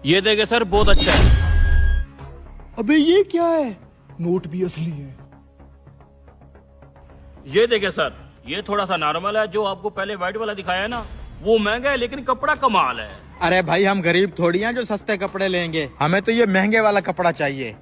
ये देखे सर, बहुत अच्छा है। अबे ये क्या है? नोट भी असली है। ये देखे सर, ये थोड़ा सा नॉर्मल है। जो आपको पहले व्हाइट वाला दिखाया है ना, वो महंगा है लेकिन कपड़ा कमाल है। अरे भाई हम गरीब थोड़ी हैं जो सस्ते कपड़े लेंगे, हमें तो ये महंगे वाला कपड़ा चाहिए।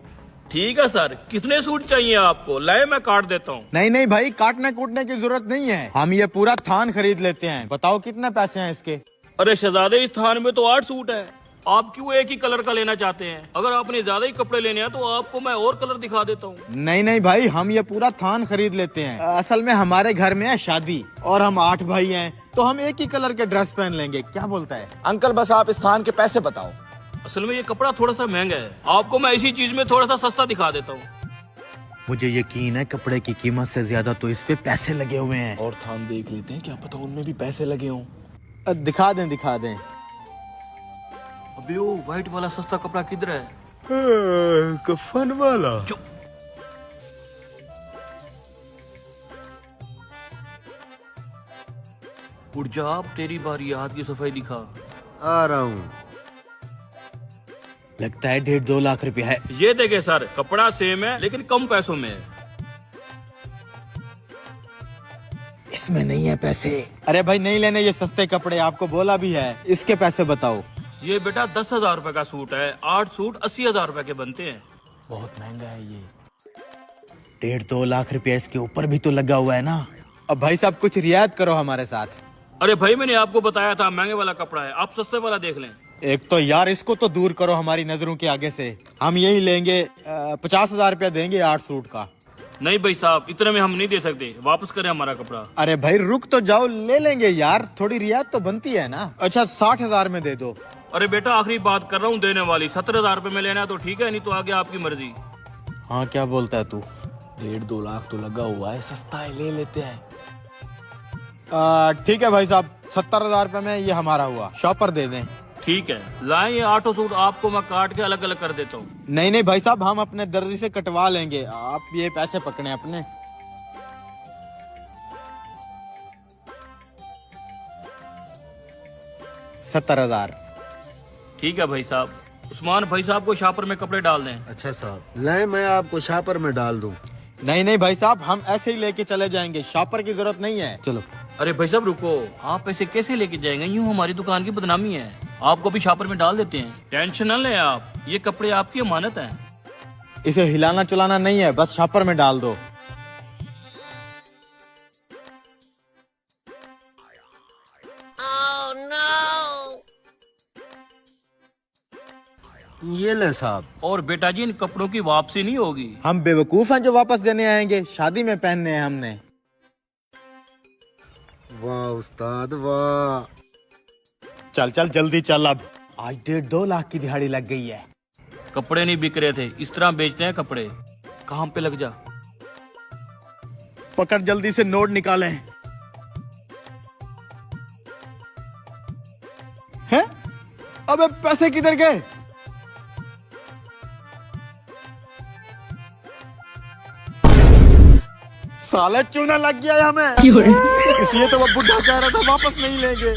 ठीक है सर, कितने सूट चाहिए आपको? लाए मैं काट देता हूँ। नहीं नहीं भाई, काटने कूटने की जरूरत नहीं है, हम ये पूरा थान खरीद लेते हैं। बताओ कितने पैसे हैं इसके? अरे शहजादे, इस थान में तो 8 सूट है। आप क्यों एक ही कलर का लेना चाहते हैं? अगर आपने ज्यादा ही कपड़े लेने हैं तो आपको मैं और कलर दिखा देता हूँ। नहीं नहीं भाई, हम ये पूरा थान खरीद लेते हैं। असल में हमारे घर में है शादी और हम 8 भाई हैं, तो हम एक ही कलर के ड्रेस पहन लेंगे। क्या बोलता है? अंकल बस आप इस थान के पैसे बताओ। असल में ये कपड़ा थोड़ा सा महंगा है, आपको मैं इसी चीज में थोड़ा सा सस्ता दिखा देता हूँ। मुझे यकीन है कपड़े की कीमत से ज्यादा तो इस पे पैसे लगे हुए हैं। और थान देख लेते हैं, क्या पता उनमें भी पैसे लगे हों। दिखा दें दिखा दें। अबे वो व्हाइट वाला सस्ता कपड़ा किधर है? कफन वाला। उठ जा, अब तेरी बारी, हाथ की सफाई दिखा। आ रहा हूँ। लगता है 1.5-2 लाख रुपया है। ये देखे सर, कपड़ा सेम है लेकिन कम पैसों में है। इसमें नहीं है पैसे। अरे भाई नहीं लेने ये सस्ते कपड़े, आपको बोला भी है। इसके पैसे बताओ। ये बेटा 10,000 रुपए का सूट है। 8 सूट 80,000 रुपए के बनते हैं। बहुत महंगा है ये। 1.5-2 लाख रुपया इसके ऊपर भी तो लगा हुआ है ना। अब भाई साहब कुछ रियायत करो हमारे साथ। अरे भाई, मैंने आपको बताया था महंगे वाला कपड़ा है, आप सस्ते वाला देख लें। एक तो यार इसको तो दूर करो हमारी नजरों के आगे से। हम यही लेंगे, 50,000 रुपया देंगे 8 सूट का। नहीं भाई साहब, इतने में हम नहीं दे सकते, वापस करें हमारा कपड़ा। अरे भाई रुक तो जाओ, ले लेंगे यार, थोड़ी रियायत तो बनती है ना। अच्छा 60,000 में दे दो। अरे बेटा, आखिरी बात कर रहा हूँ देने वाली। 17,000 रुपए में लेना है तो ठीक है, नहीं तो आगे आपकी मर्जी। हाँ क्या बोलता है तू? 1.5-2 लाख तो लगा हुआ है, सस्ता है, ले लेते हैं। ठीक है भाई साहब, 70,000 रुपये में ये हमारा हुआ। शॉपर दे दें। ठीक है, लाएं ये 8 सूट, आपको मैं काट के अलग अलग कर देता हूँ। नहीं नहीं भाई साहब, हम अपने दर्जी से कटवा लेंगे, आप ये पैसे पकड़े अपने। $70,000। ठीक है भाई साहब। उस्मान भाई साहब को शापर में कपड़े डाल दें। अच्छा साहब, लाए मैं आपको शापर में डाल दूं। नहीं नहीं भाई साहब, हम ऐसे ही लेके चले जाएंगे, शापर की जरूरत नहीं है। चलो। अरे भाई साहब रुको, आप ऐसे कैसे लेके जाएंगे? यूं हमारी दुकान की बदनामी है। आपको भी शापर में डाल देते हैं, टेंशन न लें आप, ये कपड़े आपकी अमानत हैं। इसे हिलाना चलाना नहीं है, बस शापर में डाल दो। ये ले साहब। और बेटा जी, इन कपड़ों की वापसी नहीं होगी। हम बेवकूफ हैं जो वापस देने आएंगे, शादी में पहनने हैं हमने। वाह उस्ताद वाह। चल चल जल्दी चल, अब आज 1.5-2 लाख की दिहाड़ी लग गई है। कपड़े नहीं बिक रहे थे, इस तरह बेचते हैं कपड़े। काम पे लग जा। पकड़, जल्दी से नोट निकालें। हैं? अबे पैसे किधर गए? साले चूना लग गया है हमें। इसलिए तो वो बुढ़ा कह रहा था वापस नहीं लेंगे।